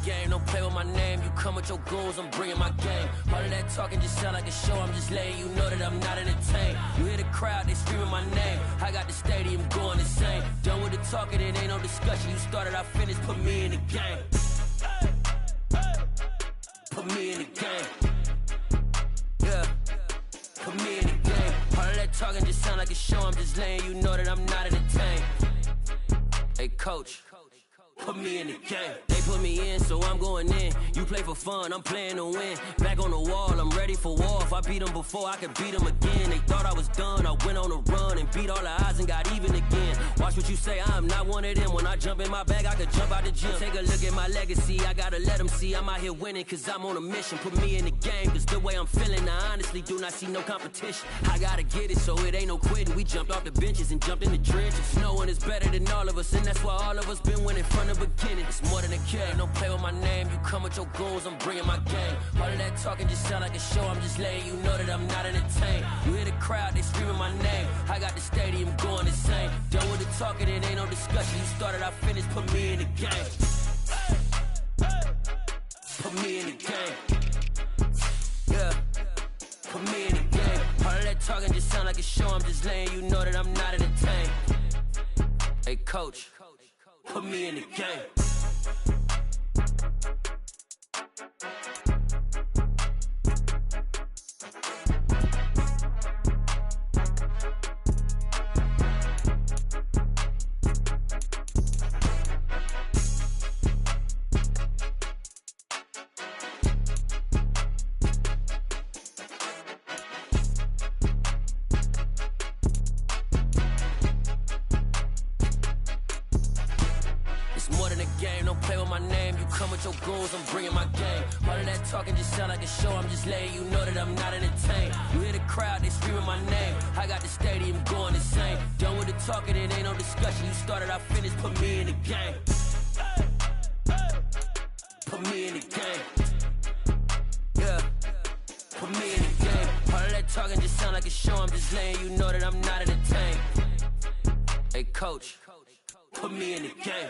game, don't play with my name. You come with your goons, I'm bringing my game. All of that talking just sound like a show, I'm just letting you know that I'm not entertained. You hear the crowd, they screaming my name. I got the stadium going insane. Done with the talking, it ain't no discussion. You started, I finished, put me in the game. Put me in the game. Yeah, put me in the game. All of that talking just sound like a show, I'm just letting you know that I'm not entertained. Hey coach, put me in the game. They put me in, so I'm going in. You play for fun, I'm playing to win. Back on the wall, I'm ready for war. If I beat them before, I could beat them again. They thought I was done, I went on a run and beat all the odds and got even again. Watch what you say, I'm not one of them. When I jump in my bag, I could jump out the gym. Take a look at my legacy, I gotta let them see I'm out here winning, cause I'm on a mission. Put me in the game, cause the way I'm feeling, I honestly do not see no competition. I gotta get it, so it ain't no quitting. We jumped off the benches and jumped in the trenches. No one is better than all of us, and that's why all of us been winning from the beginning. It's more than a game, don't play with my name. You come with your goons, I'm bringing my game. All of that talking just sound like a show, I'm just letting you know that I'm not entertained. You hear the crowd, they screaming my name. I got the stadium going insane. Done with the talking, it ain't no discussion. You started, I finished, put me in the game. Put me in the game. Yeah, put me in the game. All of that talking just sound like a show, I'm just letting you know that I'm not entertained. Hey coach, put me in the game. Your goals, I'm bringing my game. All of that talking just sound like a show, I'm just letting you know that I'm not entertained. You hear the crowd, they screaming my name. I got the stadium going insane. Done with the talking, it ain't no discussion. You started, I finished, put me in the game. Put me in the game. Yeah, put me in the game. All of that talking just sound like a show, I'm just letting you know that I'm not entertained. Hey coach, put me in the game.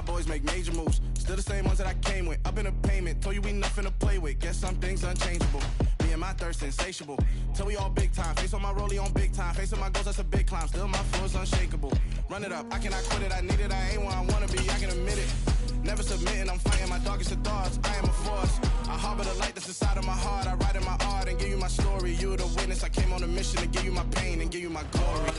Boys make major moves, still the same ones that I came with. Up in the payment, told you we nothing to play with. Guess some things unchangeable. Me and my thirst insatiable. Till we all big time. Face on my rollie on big time. Facing my goals, that's a big climb. Still my floor's unshakable. Run it up, I cannot quit it. I need it, I ain't where I wanna be. I can admit it. Never submitting, I'm fighting my darkest of thoughts. I am a force. I harbor the light that's inside of my heart. I write in my art and give you my story. You're the witness. I came on a mission to give you my pain and give you my glory.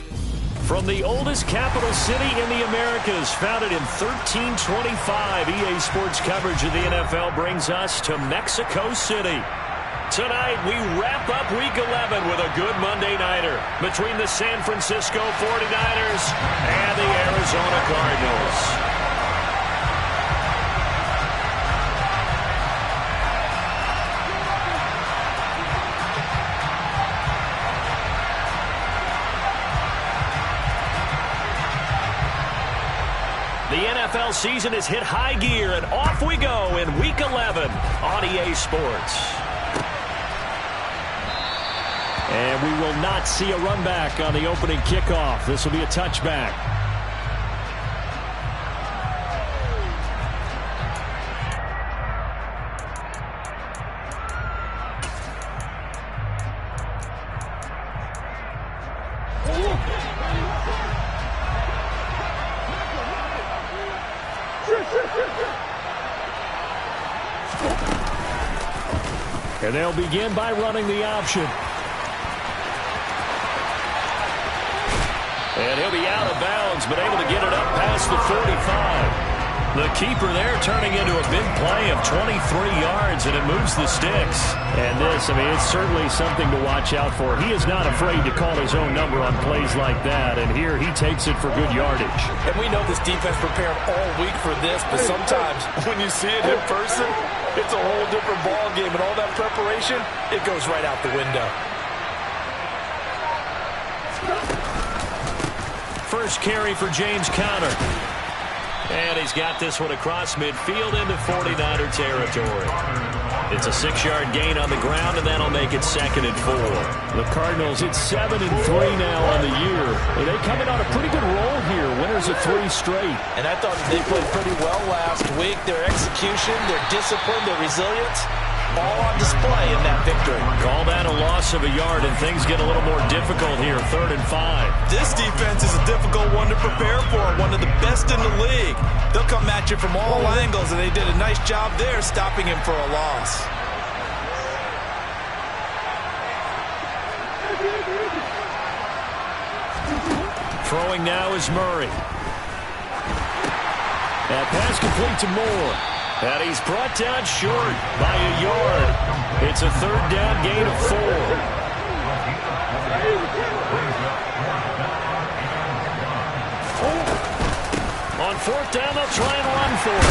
From the oldest capital city in the Americas, founded in 1325, EA Sports coverage of the NFL brings us to Mexico City. Tonight, we wrap up Week 11 with a good Monday nighter between the San Francisco 49ers and the Arizona Cardinals. The NFL season has hit high gear, and off we go in Week 11 on EA Sports. And we will not see a run back on the opening kickoff. This will be a touchback. And they'll begin by running the option. And he'll be out of bounds, but able to get it up past the 45. The keeper there turning into a big play of 23 yards, and it moves the sticks. And this, it's certainly something to watch out for. He is not afraid to call his own number on plays like that, and here he takes it for good yardage. And we know this defense prepared all week for this, but sometimes when you see it in person, it's a whole different ball game, and all that preparation, it goes right out the window. First carry for James Conner. And he's got this one across midfield into 49er territory. It's a 6-yard gain on the ground, and that'll make it 2nd and 4. The Cardinals, it's 7-3 now on the year. They coming on a pretty good roll here. Winners of 3 straight. And I thought they played pretty well last week. Their execution, their discipline, their resilience, all on display in that victory. Call that a loss of a yard, and things get a little more difficult here. 3rd and 5. This defense is a difficult one to prepare for, one of the best in the league. They'll come at you from all angles, and they did a nice job there stopping him for a loss. Throwing now is Murray. That pass complete to Moore. And he's brought down short by a yard. It's a 3rd down gain of 4. On 4th down, they'll try and run for it.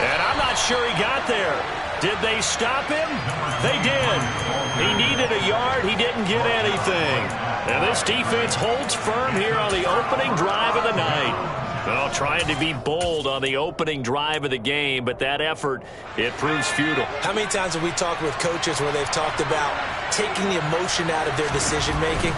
And I'm not sure he got there. Did they stop him? They did. He needed a yard. He didn't get anything. And this defense holds firm here on the opening drive of the night. Well, trying to be bold on the opening drive of the game, but that effort, it proves futile. How many times have we talked with coaches where they've talked about taking the emotion out of their decision-making?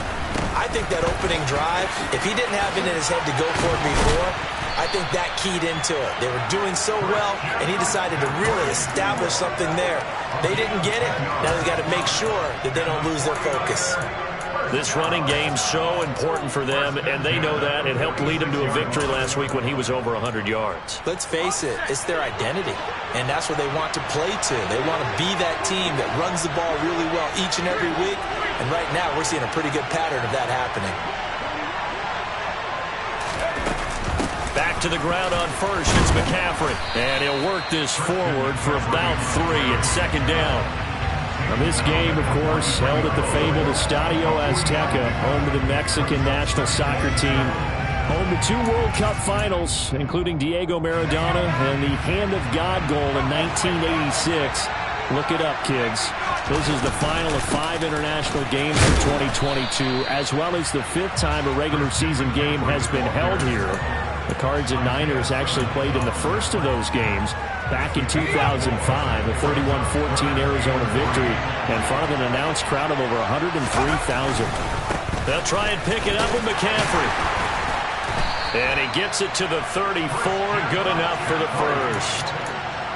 I think that opening drive, if he didn't have it in his head to go for it before, I think that keyed into it. They were doing so well, and he decided to really establish something there. They didn't get it. Now they've got to make sure that they don't lose their focus. This running game's so important for them, and they know that. It helped lead them to a victory last week when he was over 100 yards. Let's face it, it's their identity, and that's what they want to play to. They want to be that team that runs the ball really well each and every week, and right now we're seeing a pretty good pattern of that happening. Back to the ground on first, it's McCaffrey, and he'll work this forward for about 3 at 2nd down. Now this game, of course, held at the fabled Estadio Azteca, home to the Mexican national soccer team. Home to 2 World Cup finals, including Diego Maradona and the Hand of God goal in 1986. Look it up, kids. This is the final of 5 international games for 2022, as well as the 5th time a regular season game has been held here. The Cards and Niners actually played in the first of those games back in 2005, a 31-14 Arizona victory in front of an announced crowd of over 103,000. They'll try and pick it up with McCaffrey. And he gets it to the 34, good enough for the first.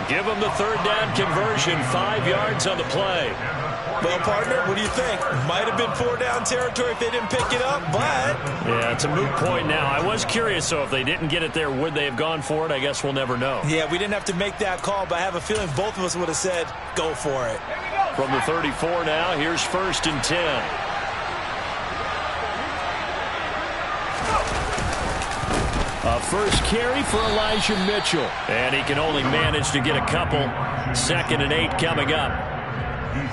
Give him the 3rd down conversion, 5 yards on the play. Well, partner, what do you think? Might have been 4-down territory if they didn't pick it up, but... Yeah, it's a moot point now. I was curious, so if they didn't get it there, would they have gone for it? I guess we'll never know. Yeah, we didn't have to make that call, but I have a feeling both of us would have said, go for it. From the 34 now, here's 1st and 10. A first carry for Elijah Mitchell. And he can only manage to get a couple. 2nd and 8 coming up.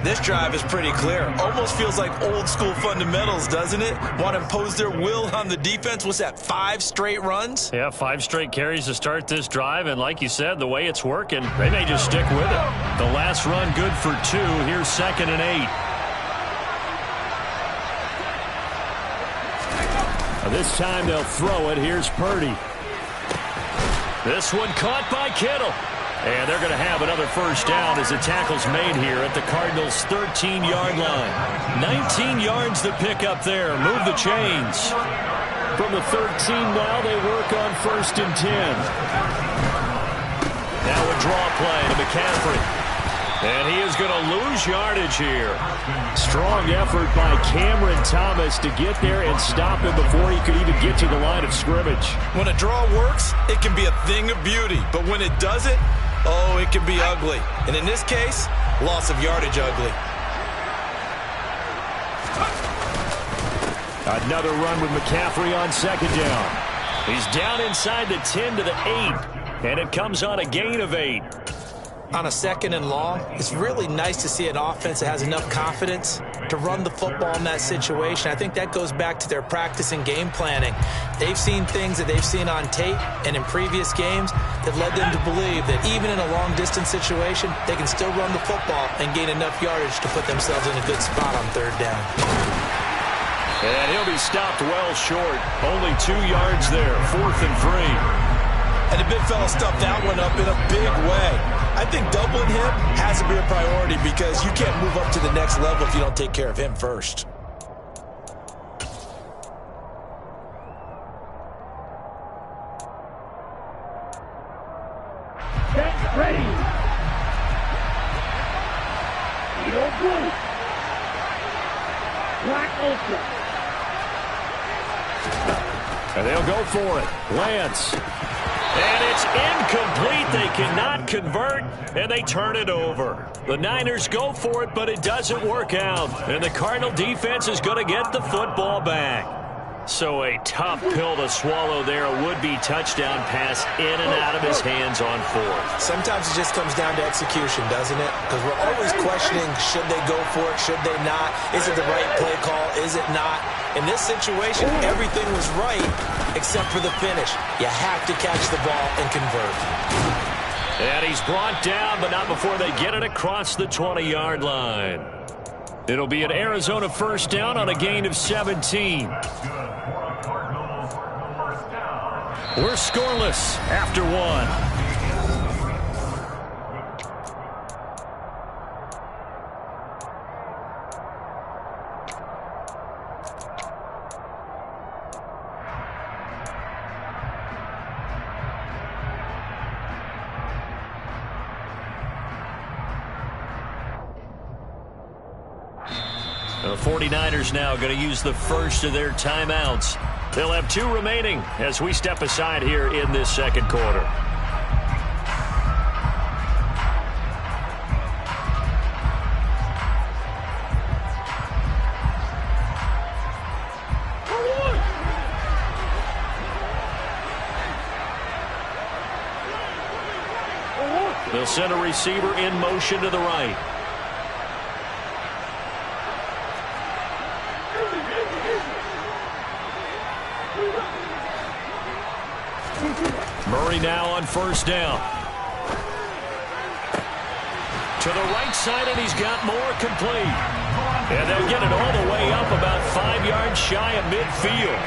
This drive is pretty clear. Almost feels like old school fundamentals, doesn't it? Want to impose their will on the defense. What's that, 5 straight runs? Yeah, 5 straight carries to start this drive. And like you said, the way it's working, they may just stick with it. The last run good for 2. Here's 2nd and 8. This time they'll throw it. Here's Purdy. This one caught by Kittle. And they're going to have another first down as the tackle's made here at the Cardinals' 13-yard line. 19 yards to pick up there. Move the chains. From the 13 now, they work on 1st and 10. Now a draw play to McCaffrey. And he is going to lose yardage here. Strong effort by Cameron Thomas to get there and stop him before he could even get to the line of scrimmage. When a draw works, it can be a thing of beauty. But when it doesn't, oh, it can be ugly. And in this case, loss of yardage ugly. Another run with McCaffrey on 2nd down. He's down inside the 10 to the 8. And it comes on a gain of 8. on a 2nd and long, it's really nice to see an offense that has enough confidence to run the football in that situation. I think that goes back to their practice and game planning. They've seen things that they've seen on tape and in previous games that led them to believe that even in a long-distance situation, they can still run the football and gain enough yardage to put themselves in a good spot on 3rd down. And he'll be stopped well short. Only 2 yards there, 4th and 3. And the big fella stuffed that one up in a big way. I think doubling him has to be a priority because you can't move up to the next level if you don't take care of him first. Get ready. You're good. Black Ultra. And they'll go for it. Lance. And it's incomplete. They cannot convert, and they turn it over. The Niners go for it, but it doesn't work out. And the Cardinal defense is going to get the football back. So a tough pill to swallow there. A would-be touchdown pass in and out of his hands on 4th. Sometimes it just comes down to execution, doesn't it? Because we're always questioning, should they go for it, should they not? Is it the right play call, is it not? In this situation, everything was right except for the finish. You have to catch the ball and convert. And he's brought down, but not before they get it across the 20-yard line. It'll be an Arizona 1st down on a gain of 17. We're scoreless after 1. The 49ers now going to use the first of their timeouts. They'll have 2 remaining as we step aside here in this 2nd quarter. They'll send a receiver in motion to the right. Murray now on 1st down. To the right side, and he's got more complete. And they'll get it all the way up about 5 yards shy of midfield.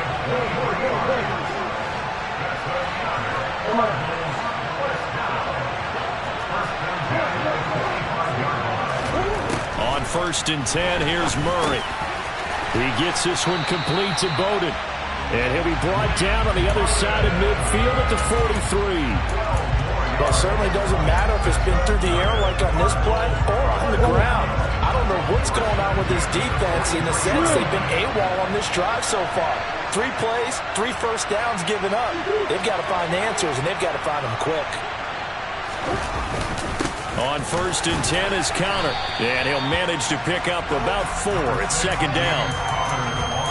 On 1st and 10, here's Murray. He gets this one complete to Bowden. And he'll be brought down on the other side of midfield at the 43. Well, it certainly doesn't matter if it's been through the air like on this play or on the ground. I don't know what's going on with this defense in the sense they've been AWOL on this drive so far. 3 plays, 3 first downs given up. They've got to find answers, and they've got to find them quick. On 1st and 10 is Counter. And he'll manage to pick up about 4 at 2nd down.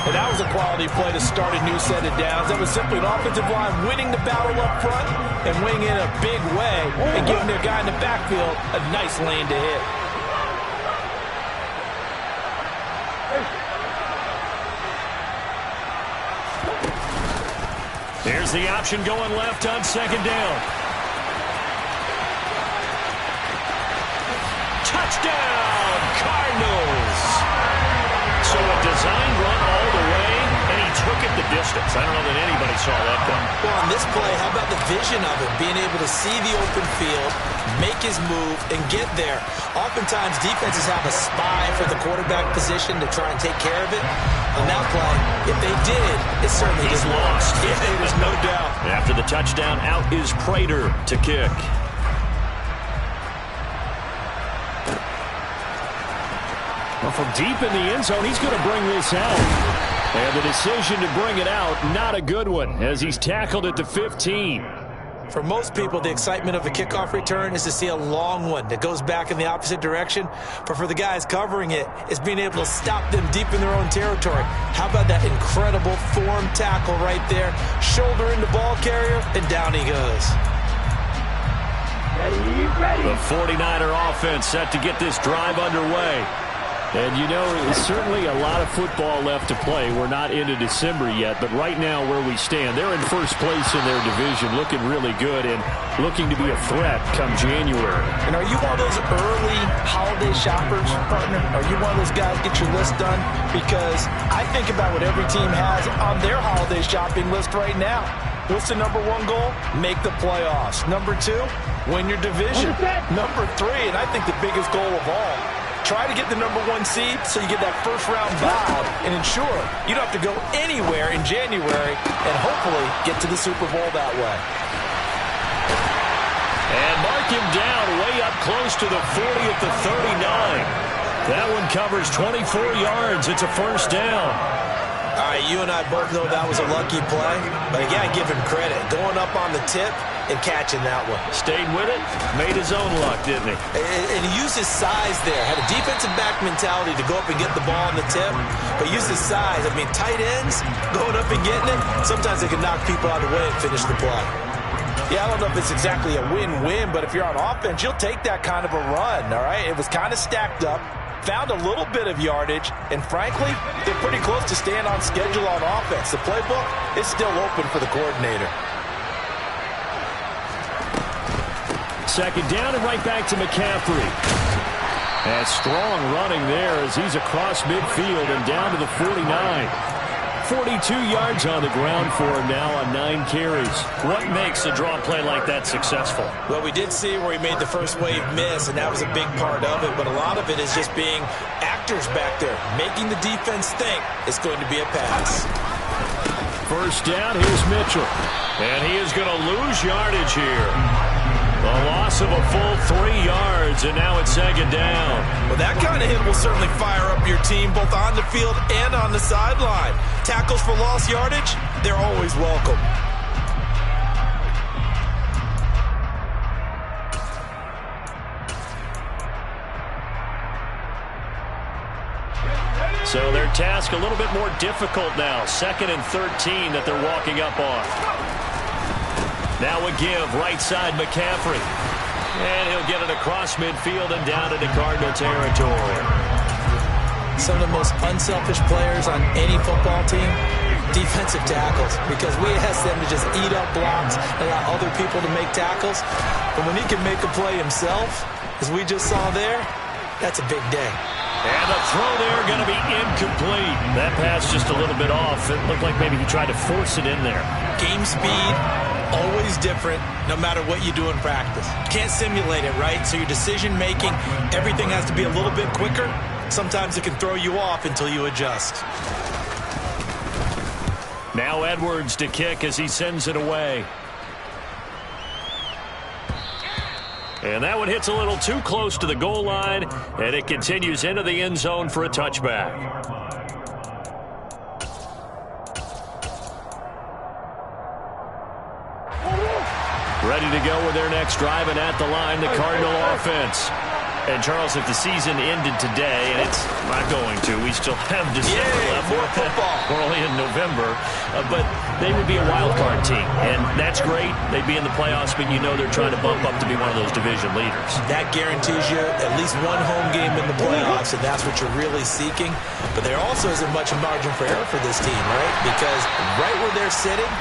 And that was a quality play to start a new set of downs. That was simply an offensive line winning the battle up front and winning in a big way and giving their guy in the backfield a nice lane to hit. Here's the option going left on 2nd down. Touchdown, Cardinals! So a design run all the way, and he took it the distance. I don't know that anybody saw that coming. Well, on this play, how about the vision of him, being able to see the open field, make his move, and get there. Oftentimes, defenses have a spy for the quarterback position to try and take care of it. On that play, if they did, it certainly He's didn't lost. Yeah, there's no doubt. After the touchdown, out is Prater to kick. Well, from deep in the end zone, he's going to bring this out. And the decision to bring it out, not a good one, as he's tackled at the 15. For most people, the excitement of a kickoff return is to see a long one that goes back in the opposite direction. But for the guys covering it, it's being able to stop them deep in their own territory. How about that incredible form tackle right there? Shoulder in the ball carrier, and down he goes. The 49er offense set to get this drive underway. And, you know, there's certainly a lot of football left to play. We're not into December yet, but right now where we stand, they're in first place in their division, looking really good and looking to be a threat come January. And are you one of those early holiday shoppers, partner? Are you one of those guys get your list done? Because I think about what every team has on their holiday shopping list right now. What's the number one goal? Make the playoffs. Number two, win your division. Number three, and I think the biggest goal of all, try to get the number one seed so you get that first-round bye and ensure you don't have to go anywhere in January and hopefully get to the Super Bowl that way. And mark him down way up close to the 40 at the 39. That one covers 24 yards. It's a first down. All right, you and I both know that was a lucky play, but again, I give him credit. Going up on the tip and catching that one. Stayed with it, made his own luck, didn't he? And he used his size there. Had a defensive back mentality to go up and get the ball on the tip, but used his size. I mean, tight ends, going up and getting it, sometimes they can knock people out of the way and finish the play. Yeah, I don't know if it's exactly a win-win, but if you're on offense, you'll take that kind of a run, all right? It was kind of stacked up. Found a little bit of yardage, and frankly, they're pretty close to staying on schedule on offense. The playbook is still open for the coordinator. Second down and right back to McCaffrey. And strong running there as he's across midfield and down to the 49. 42 yards on the ground for him now on 9 carries. What makes a draw play like that successful? Well, we did see where he made the first wave miss, and that was a big part of it, but a lot of it is just being actors back there, making the defense think it's going to be a pass. First down, here's Mitchell. And he is going to lose yardage here. A loss of a full 3 yards, and now it's second down. Well, that kind of hit will certainly fire up your team, both on the field and on the sideline. Tackles for lost yardage, they're always welcome. So their task a little bit more difficult now. 2nd and 13 that they're walking up on. Now a give, right side McCaffrey. And he'll get it across midfield and down into Cardinal territory. Some of the most unselfish players on any football team, defensive tackles, because we ask them to just eat up blocks and allow other people to make tackles. But when he can make a play himself, as we just saw there, that's a big day. And the throw there going to be incomplete. That pass just a little bit off. It looked like maybe he tried to force it in there. Game speed, always different, no matter what you do in practice. Can't simulate it, right? So your decision-making, everything has to be a little bit quicker. Sometimes it can throw you off until you adjust. Now Edwards to kick as he sends it away. And that one hits a little too close to the goal line, and it continues into the end zone for a touchback. Ready to go with their next drive, and at the line, the Cardinal offense. And, Charles, if the season ended today, and it's not going to, we still have December left. More football. We're only in November, but they would be a wild card team, and that's great. They'd be in the playoffs, but you know they're trying to bump up to be one of those division leaders. That guarantees you at least one home game in the playoffs, and that's what you're really seeking. But there also isn't much margin for error for this team, right? Because right where they're sitting,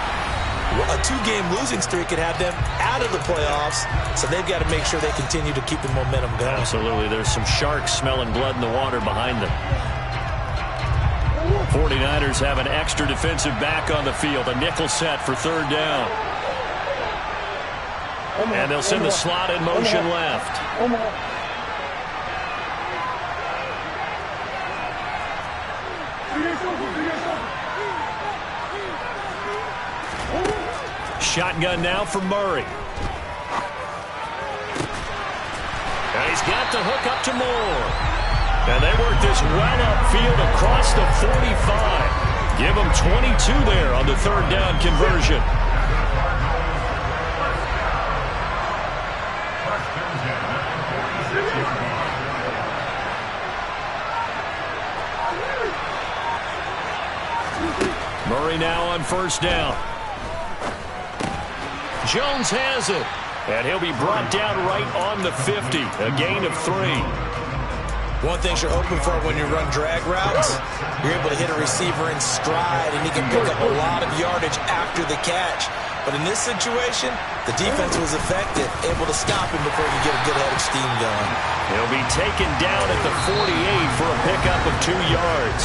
a 2-game losing streak could have them out of the playoffs, so they've got to make sure they continue to keep the momentum going. Absolutely. There's some sharks smelling blood in the water behind them. 49ers have an extra defensive back on the field, a nickel set for 3rd down. And they'll send the slot in motion left. Shotgun now for Murray. And he's got the hook up to Moore. And they work this well upfield across the 45. Give them 22 there on the 3rd down conversion. Murray now on 1st down. Jones has it. And he'll be brought down right on the 50, a gain of 3. One thing you're hoping for when you run drag routes, you're able to hit a receiver in stride, and he can pick up a lot of yardage after the catch. But in this situation, the defense was effective, able to stop him before he could get a good head of steam going. He'll be taken down at the 48 for a pickup of 2 yards.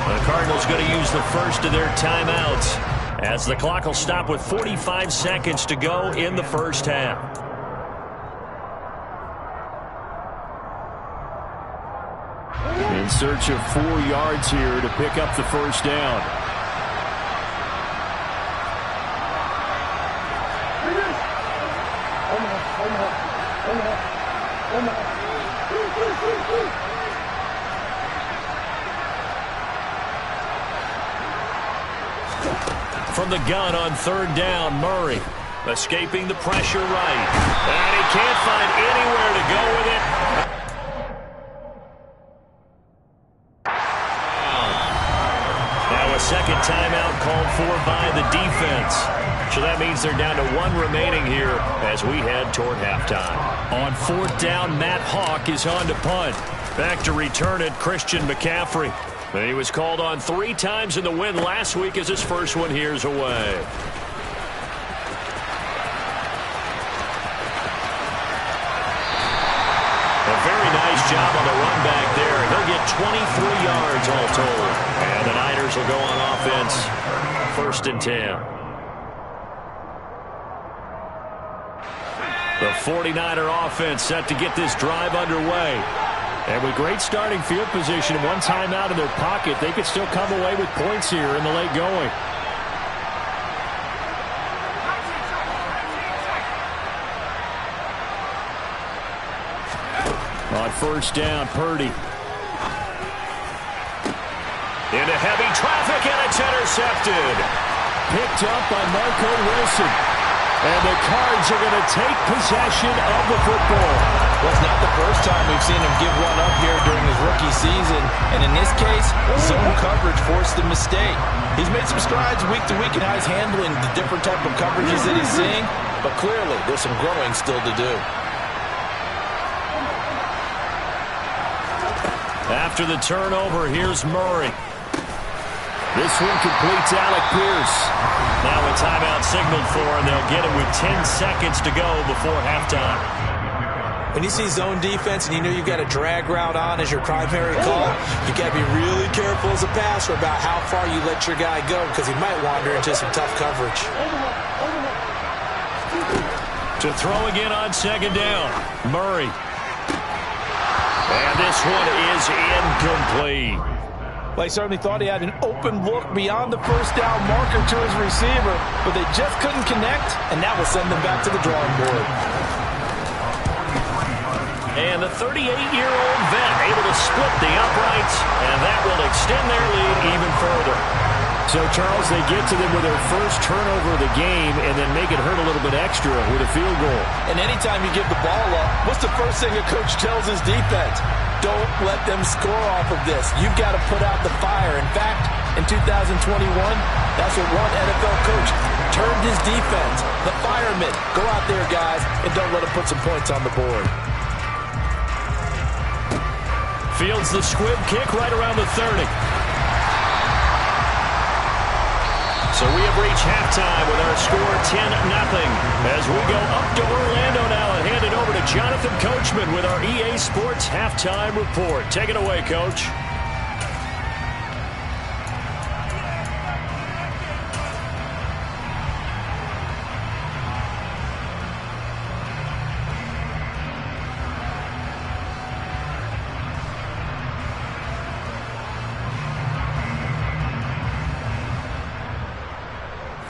The Cardinals going to use the first of their timeouts as the clock will stop with 45 seconds to go in the first half. In search of 4 yards here to pick up the first down. From the gun on 3rd down, Murray escaping the pressure right. And he can't find anywhere to go with it. Now a second timeout called for by the defense. So that means they're down to 1 remaining here as we head toward halftime. On 4th down, Matt Hawk is on to punt. Back to return it, Christian McCaffrey. And he was called on 3 times in the win last week as his first one here's away. A very nice job on the run back there. He'll get 23 yards all told. And the Niners will go on offense. 1st and 10. The 49er offense set to get this drive underway. And with great starting field position and 1 timeout in their pocket, they could still come away with points here in the late going. On 1st down, Purdy. Into heavy traffic, and it's intercepted. Picked up by Marco Wilson. And the Cards are going to take possession of the football. Well, it's not the first time we've seen him give one up here during his rookie season. And in this case, zone coverage forced the mistake. He's made some strides week to week in how he's handling the different type of coverages that he's seeing. But clearly, there's some growing still to do. After the turnover, here's Murray. This one completes Alec Pierce. Now a timeout signaled for, and they'll get it with 10 seconds to go before halftime. When you see zone defense and you know you've got a drag route on as your primary call, you got to be really careful as a passer about how far you let your guy go because he might wander into some tough coverage. To throw again on 2nd down, Murray. And this one is incomplete. Well, he certainly thought he had an open look beyond the 1st down marker to his receiver, but they just couldn't connect, and that will send them back to the drawing board. And the 38-year-old vet able to split the uprights, and that will extend their lead even further. So, Charles, they get to them with their first turnover of the game and then make it hurt a little bit extra with a field goal. And anytime you give the ball up, what's the first thing a coach tells his defense? Don't let them score off of this. You've got to put out the fire. In fact, in 2021, that's what one NFL coach turned his defense. The firemen. Go out there, guys, and don't let them put some points on the board. Fields the squib kick right around the 30. So we have reached halftime with our score 10-0 as we go up to Orlando now and hand it over to Jonathan Coachman with our EA Sports Halftime Report. Take it away, Coach.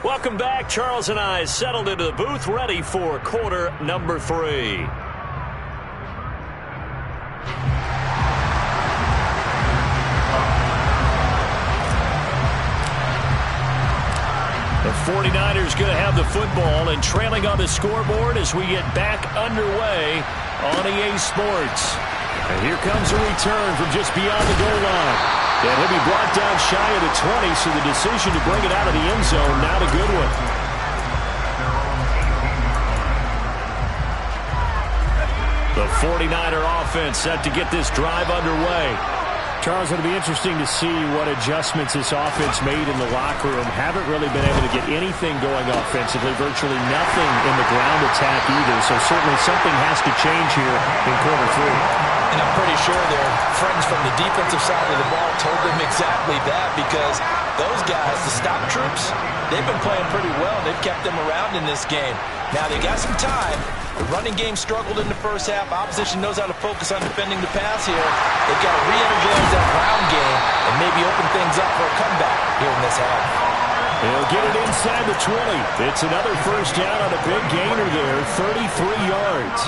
Welcome back. Charles and I settled into the booth, ready for quarter number 3. The 49ers going to have the football and trailing on the scoreboard as we get back underway on EA Sports. And here comes a return from just beyond the goal line. And he'll be brought down shy of the 20, so the decision to bring it out of the end zone, not a good one. The 49er offense set to get this drive underway. Charles, it'll be interesting to see what adjustments this offense made in the locker room. Haven't really been able to get anything going offensively, virtually nothing in the ground attack either. So certainly something has to change here in quarter 3. And I'm pretty sure their friends from the defensive side of the ball told them exactly that, because those guys, the stop troops, they've been playing pretty well. They've kept them around in this game. Now they got some time. The running game struggled in the first half. Opposition knows how to focus on defending the pass here. They've got to re-energize that ground game and maybe open things up for a comeback here in this half. He'll get it inside the 20. It's another first down on a big gainer there, 33 yards.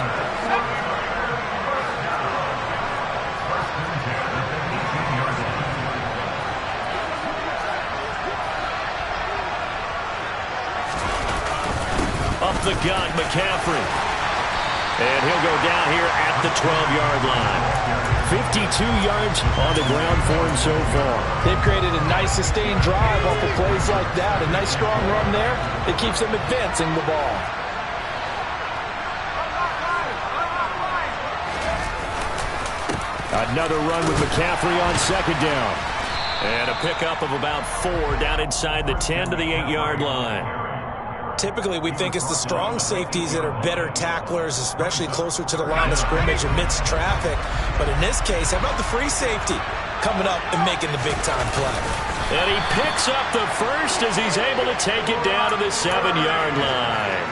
Up the gut, McCaffrey. And he'll go down here at the 12-yard line. 52 yards on the ground for him so far. They've created a nice sustained drive off of plays like that. A nice strong run there. It keeps them advancing the ball. Another run with McCaffrey on second down. And a pickup of about 4 down inside the 10 to the 8-yard line. Typically, we think it's the strong safeties that are better tacklers, especially closer to the line of scrimmage amidst traffic. But in this case, how about the free safety coming up and making the big-time play? And he picks up the first as he's able to take it down to the 7-yard line.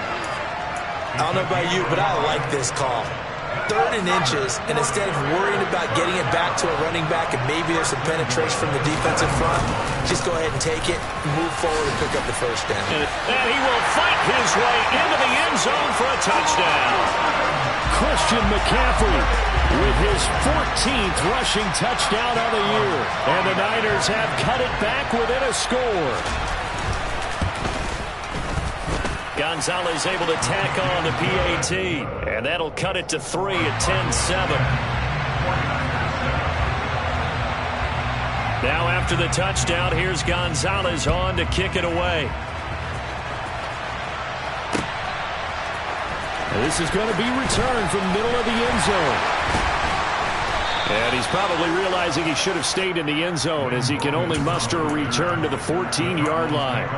I don't know about you, but I like this call. 3rd and inches, and instead of worrying about getting it back to a running back and maybe there's some penetration from the defensive front, just go ahead and take it, move forward, and pick up the first down. And he will fight his way into the end zone for a touchdown. Christian McCaffrey with his 14th rushing touchdown of the year. And the Niners have cut it back within a score. Gonzalez able to tack on the PAT, and that'll cut it to 3 at 10-7. Now after the touchdown, here's Gonzalez on to kick it away. And this is going to be returned from middle of the end zone. And he's probably realizing he should have stayed in the end zone as he can only muster a return to the 14-yard line.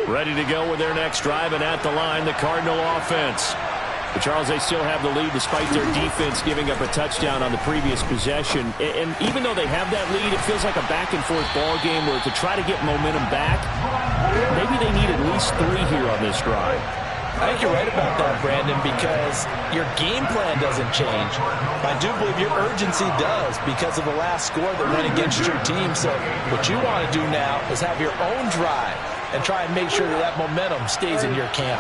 Ready to go with their next drive, and at the line, the Cardinal offense. But Charles, they still have the lead despite their defense giving up a touchdown on the previous possession. And even though they have that lead, it feels like a back-and-forth ball game where to try to get momentum back, maybe they need at least 3 here on this drive. I think you're right about that, Brandon, because your game plan doesn't change. I do believe your urgency does because of the last score that went against your team. So what you want to do now is have your own drive and try and make sure that momentum stays in your camp.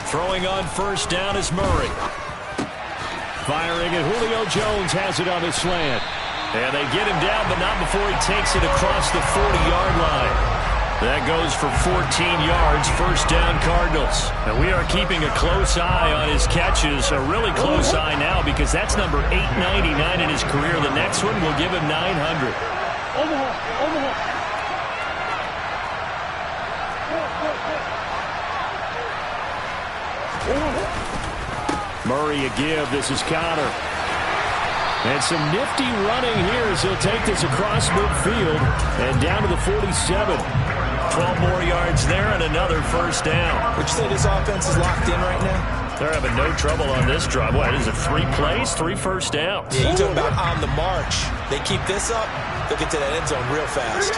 Throwing on first down is Murray. Firing, and Julio Jones has it on the slant. And they get him down, but not before he takes it across the 40-yard line. That goes for 14 yards, first down Cardinals. And we are keeping a close eye on his catches, a really close eye now because that's number 899 in his career. The next one will give him 900. Murray a give. This is Connor. And some nifty running here as he'll take this across midfield and down to the 47. 12 more yards there and another first down. Would you say this offense is locked in right now? They're having no trouble on this drive. What is it, 3 plays, 3 first downs? Yeah, you talk about on the march. They keep this up, they'll get to that end zone real fast.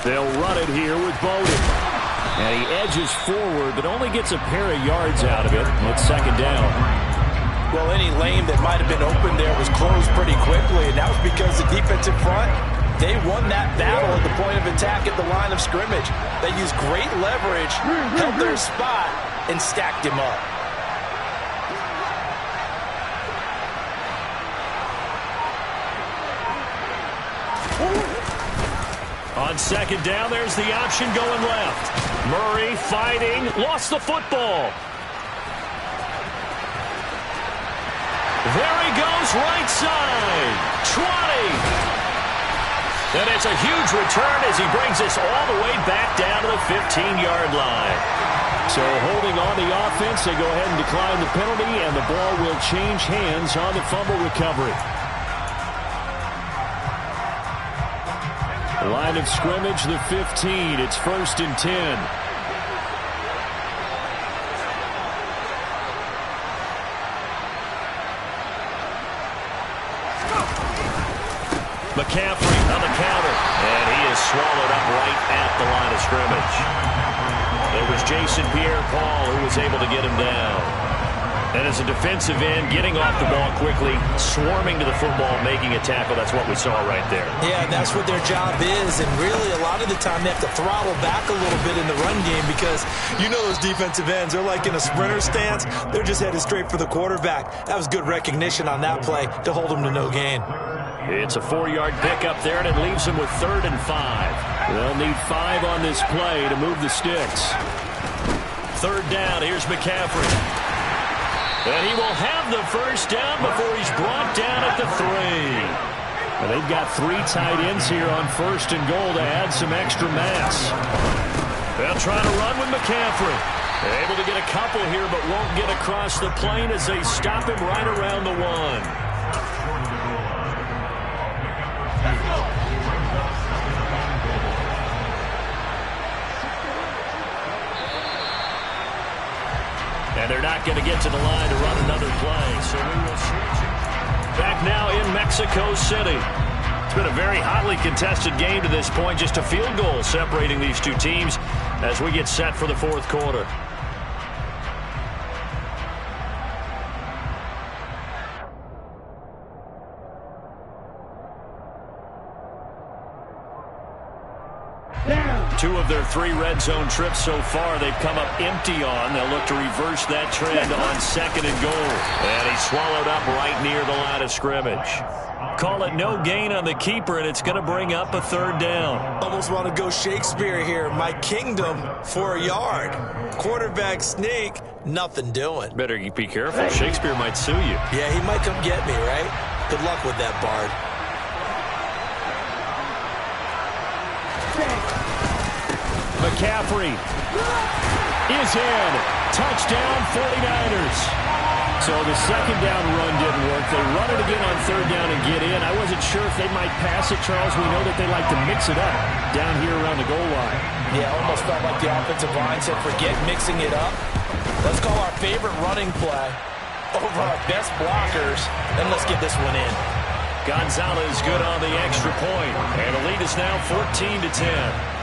They'll run it here with Bowden. And he edges forward, but only gets a pair of yards out of it. It's second down. Well, any lane that might have been open there was closed pretty quickly, and that was because the defensive front, they won that battle at the point of attack at the line of scrimmage. They used great leverage, held their spot, and stacked him up. On second down, there's the option going left. Murray fighting, lost the football. There he goes, right side, 20. And it's a huge return as he brings us all the way back down to the 15-yard line. So holding on the offense, they go ahead and decline the penalty, and the ball will change hands on the fumble recovery. Line of scrimmage, the 15. It's 1st and 10. McCaffrey on the counter, and he is swallowed up right at the line of scrimmage. It was Jason Pierre-Paul who was able to get him down. And as a defensive end, getting off the ball quickly, swarming to the football, making a tackle, that's what we saw right there. Yeah, that's what their job is, and really a lot of the time they have to throttle back a little bit in the run game because you know those defensive ends, they're like in a sprinter stance. They're just headed straight for the quarterback. That was good recognition on that play to hold him to no gain. It's a 4-yard pickup there, and it leaves them with 3rd and 5. They'll need 5 on this play to move the sticks. 3rd down, here's McCaffrey. And he will have the first down before he's brought down at the 3. And they've got 3 tight ends here on 1st and goal to add some extra mass. They'll try to run with McCaffrey. They're able to get a couple here, but won't get across the plane as they stop him right around the 1. And they're not going to get to the line to run another play, so we will switch it. Back now in Mexico City. It's been a very hotly contested game to this point. Just a field goal separating these two teams as we get set for the 4th quarter. Down. 2 of their 3 red zone trips so far they've come up empty on. They'll look to reverse that trend on 2nd and goal. And he's swallowed up right near the line of scrimmage. Call it no gain on the keeper, and it's going to bring up a 3rd down. Almost want to go Shakespeare here. My kingdom for a yard. Quarterback sneak, nothing doing. Better be careful. Shakespeare might sue you. Yeah, he might come get me, right? Good luck with that, Bard. McCaffrey is in. Touchdown, 49ers. So the 2nd down run didn't work. They run it again on 3rd down and get in. I wasn't sure if they might pass it, Charles. We know that they like to mix it up down here around the goal line. Yeah, almost felt like the offensive line said, forget mixing it up. Let's call our favorite running play over our best blockers, and let's get this one in. Gonzalez good on the extra point. And the lead is now 14-10.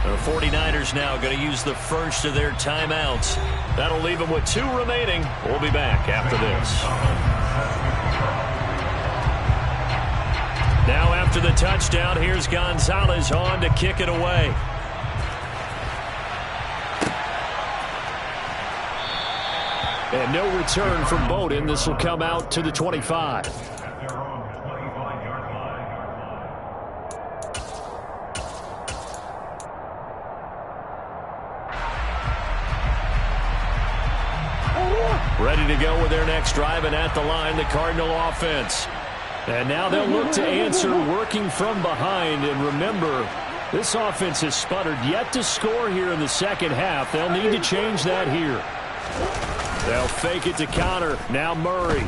The 49ers now going to use the first of their timeouts. That'll leave them with 2 remaining. We'll be back after this. Now after the touchdown, here's Gonzalez on to kick it away. And no return from Bowden. This will come out to the 25. Ready to go with their next drive, and at the line, the Cardinal offense. And now they'll look to answer working from behind. And remember, this offense has sputtered yet to score here in the 2nd half. They'll need to change that here. They'll fake it to counter. Now Murray.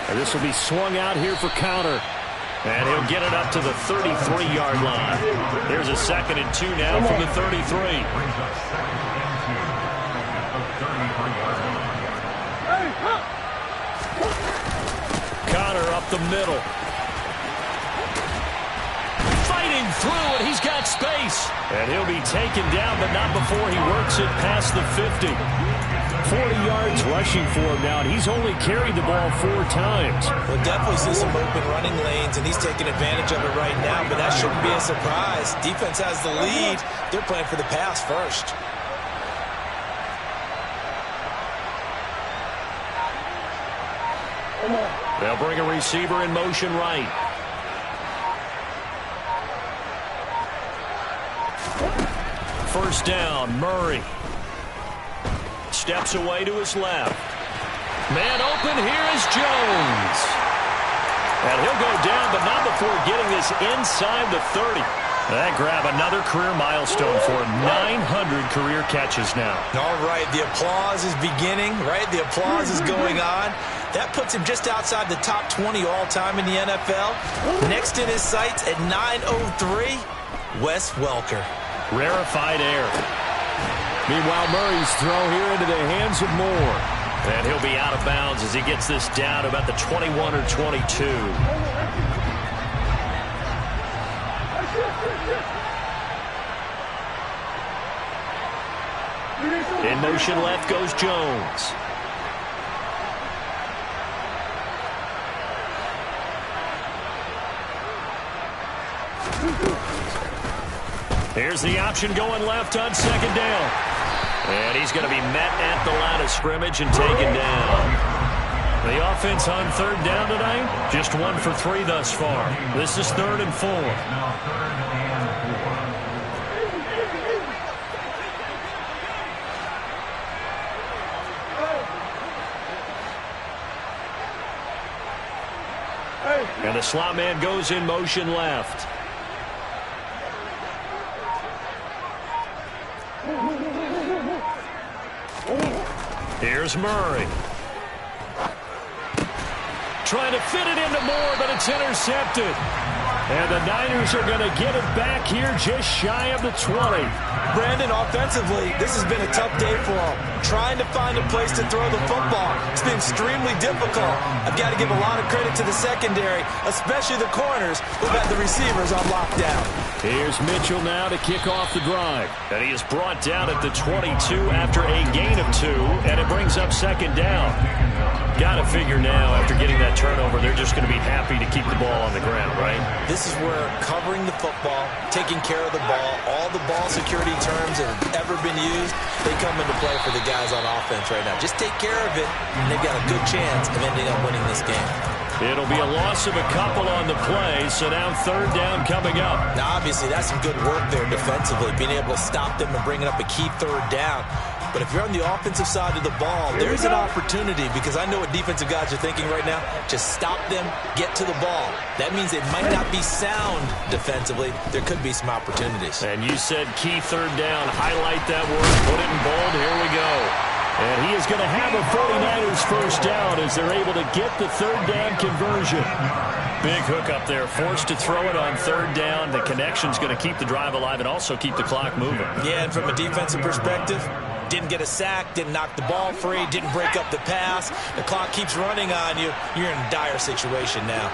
And this will be swung out here for counter. And he'll get it up to the 33-yard line. Here's a 2nd and 2 now from the 33. Connor up the middle. Fighting through, and he's got space. And he'll be taken down, but not before he works it past the 50. 40 yards rushing for him now, and he's only carried the ball 4 times. We'll definitely see some open running lanes, and he's taking advantage of it right now, but that shouldn't be a surprise. Defense has the lead. They're playing for the pass first. They'll bring a receiver in motion right. First down, Murray. Steps away to his left. Man open, here is Jones. And he'll go down, but not before getting this inside the 30. That grab another career milestone for him. 900 career catches now. All right, the applause is beginning, right? The applause is going on. That puts him just outside the top 20 all-time in the NFL. Next in his sights at 903, Wes Welker. Rarefied air. Meanwhile, Murray's throw here into the hands of Moore. And he'll be out of bounds as he gets this down to about the 21 or 22. In motion left goes Jones. Here's the option going left on second down. And he's going to be met at the line of scrimmage and taken down. The offense on third down tonight, just 1 for 3 thus far. This is 3rd and 4. And the slot man goes in motion left. Here's Murray. Trying to fit it into Moore, but it's intercepted. And the Niners are going to get it back here just shy of the 20. Brandon, offensively, this has been a tough day for him. Trying to find a place to throw the football. It's been extremely difficult. I've got to give a lot of credit to the secondary, especially the corners who've had the receivers on lockdown. Here's Mitchell now to kick off the drive. And he is brought down at the 22 after a gain of 2, and it brings up second down. Got to figure now, after getting that turnover, they're just going to be happy to keep the ball on the ground, right? This is where covering the football, taking care of the ball, all the ball security terms that have ever been used, they come into play for the guys on offense right now. Just take care of it, and they've got a good chance of ending up winning this game. It'll be a loss of a couple on the play, so now third down coming up. Now, obviously, that's some good work there defensively, being able to stop them and bringing up a key third down. But if you're on the offensive side of the ball, there's an opportunity, because I know what defensive guys are thinking right now. Just stop them, get to the ball. That means it might not be sound defensively. There could be some opportunities. And you said key third down. Highlight that word. Put it in bold. Here we go. And he is going to have a 49ers first down as they're able to get the third down conversion. Big hook up there. Forced to throw it on third down. The connection's going to keep the drive alive and also keep the clock moving. Yeah, and from a defensive perspective, didn't get a sack, didn't knock the ball free, didn't break up the pass. The clock keeps running on you. You're in a dire situation now.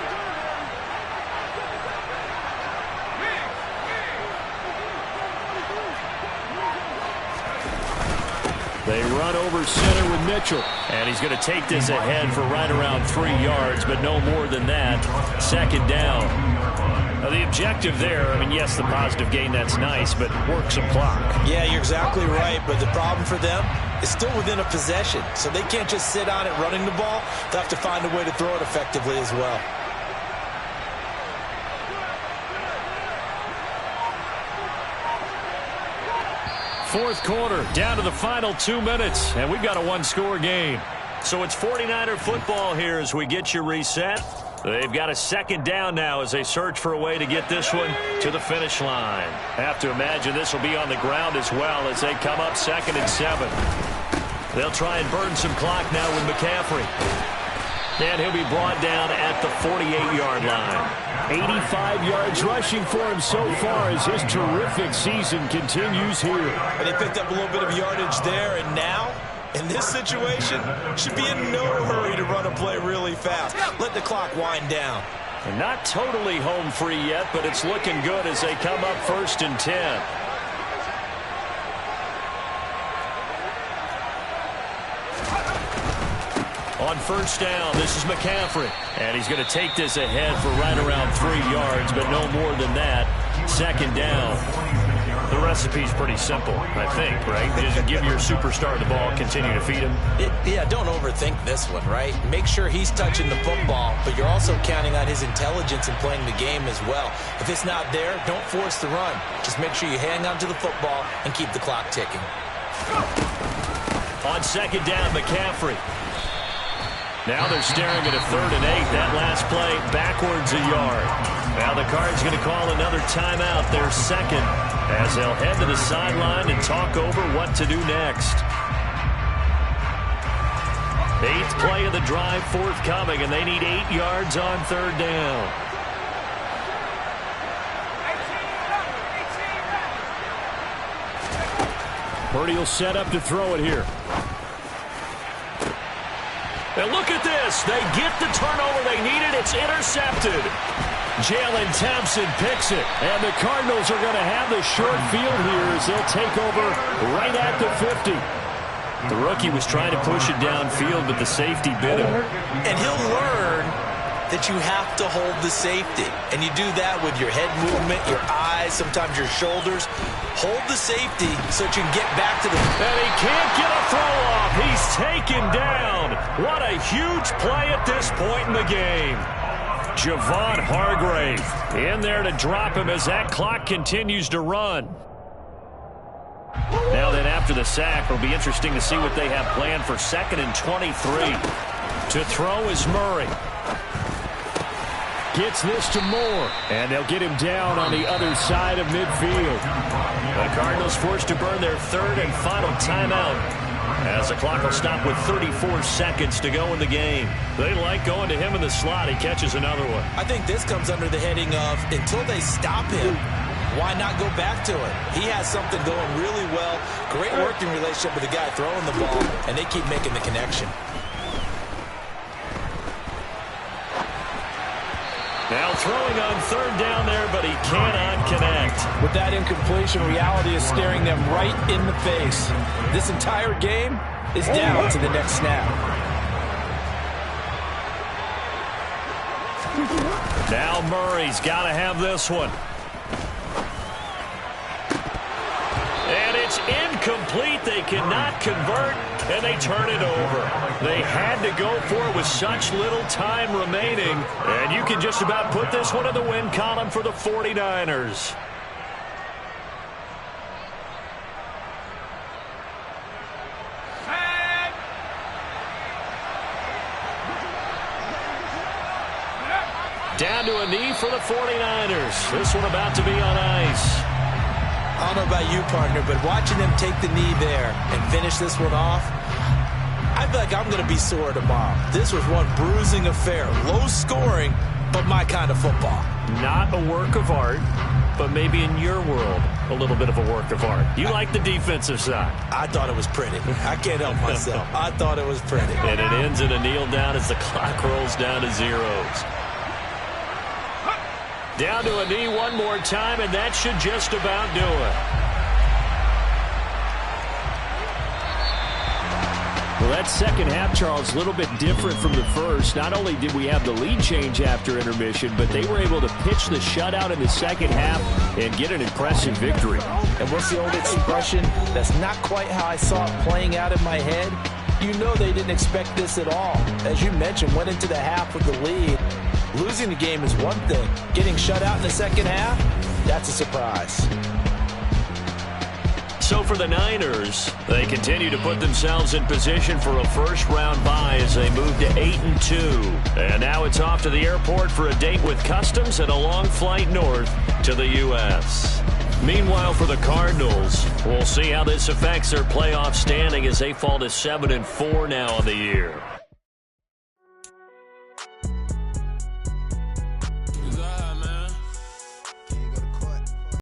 They run over center with Mitchell. And he's going to take this ahead for right around 3 yards, but no more than that. Second down. Now, the objective there, I mean, yes, the positive gain, that's nice, but work some clock. Yeah, you're exactly right, but the problem for them is still within a possession, so they can't just sit on it running the ball. They'll have to find a way to throw it effectively as well. Fourth quarter, down to the final 2 minutes, and we've got a one-score game. So it's 49er football here as we get you reset. They've got a second down now as they search for a way to get this one to the finish line. Have to imagine this will be on the ground as well as they come up 2nd and 7. They'll try and burn some clock now with McCaffrey. And he'll be brought down at the 48-yard line. 85 yards rushing for him so far as his terrific season continues here. And he picked up a little bit of yardage there, and now, in this situation, should be in no hurry to run a play really fast. Let the clock wind down. And not totally home free yet, but it's looking good as they come up 1st and 10. On 1st down, this is McCaffrey. And he's going to take this ahead for right around 3 yards, but no more than that. 2nd down. The recipe's pretty simple, I think, right? Just give your superstar the ball, continue to feed him. Yeah, don't overthink this one, right? Make sure he's touching the football, but you're also counting on his intelligence in playing the game as well. If it's not there, don't force the run. Just make sure you hang on to the football and keep the clock ticking. On 2nd down, McCaffrey. Now they're staring at a 3rd and 8. That last play backwards a yard. Now the Cards going to call another timeout, their 2nd, as they'll head to the sideline and talk over what to do next. 8th play of the drive forthcoming, and they need 8 yards on 3rd down. Purdy will set up to throw it here. And look at this. They get the turnover they needed. It's intercepted. Jalen Thompson picks it. And the Cardinals are going to have the short field here as they'll take over right at the 50. The rookie was trying to push it downfield, but the safety bit him. And he'll learn that you have to hold the safety. And you do that with your head movement, your eyes, sometimes your shoulders. Hold the safety so that you can get back to the... And he can't get a throw off. He's taken down. What a huge play at this point in the game. Javon Hargrave in there to drop him as that clock continues to run. Now then, after the sack, it'll be interesting to see what they have planned for 2nd and 23. To throw is Murray. Gets this to Moore, and they'll get him down on the other side of midfield. The Cardinals forced to burn their 3rd and final timeout as the clock will stop with 34 seconds to go in the game. They like going to him in the slot. He catches another one. I think this comes under the heading of until they stop him, why not go back to it? He has something going really well. Great working relationship with the guy throwing the ball, and they keep making the connection. Now throwing on 3rd down there, but he cannot connect. With that incompletion, reality is staring them right in the face. This entire game is down to the next snap. Now Murray's got to have this one. And it's incomplete. They cannot convert, and they turn it over. They had to go for it with such little time remaining, and you can just about put this one in the win column for the 49ers. Down to a knee for the 49ers. This one about to be on ice. I don't know about you, partner, but watching them take the knee there and finish this one off, I feel like I'm going to be sore tomorrow. This was one bruising affair. Low scoring, but my kind of football. Not a work of art, but maybe in your world, a little bit of a work of art. You like the defensive side. I thought it was pretty. I can't help myself. I thought it was pretty. And it ends in a kneel down as the clock rolls down to zeros. Down to a knee one more time, and that should just about do it. Well, that second half, Charles, a little bit different from the first. Not only did we have the lead change after intermission, but they were able to pitch the shutout in the second half and get an impressive victory. And what's the old expression? That's not quite how I saw it playing out in my head. You know they didn't expect this at all. As you mentioned, went into the half with the lead. Losing the game is one thing. Getting shut out in the second half, that's a surprise. So for the Niners, they continue to put themselves in position for a first-round bye as they move to 8-2. And now it's off to the airport for a date with Customs and a long flight north to the U.S. Meanwhile, for the Cardinals, we'll see how this affects their playoff standing as they fall to 7-4 now on the year.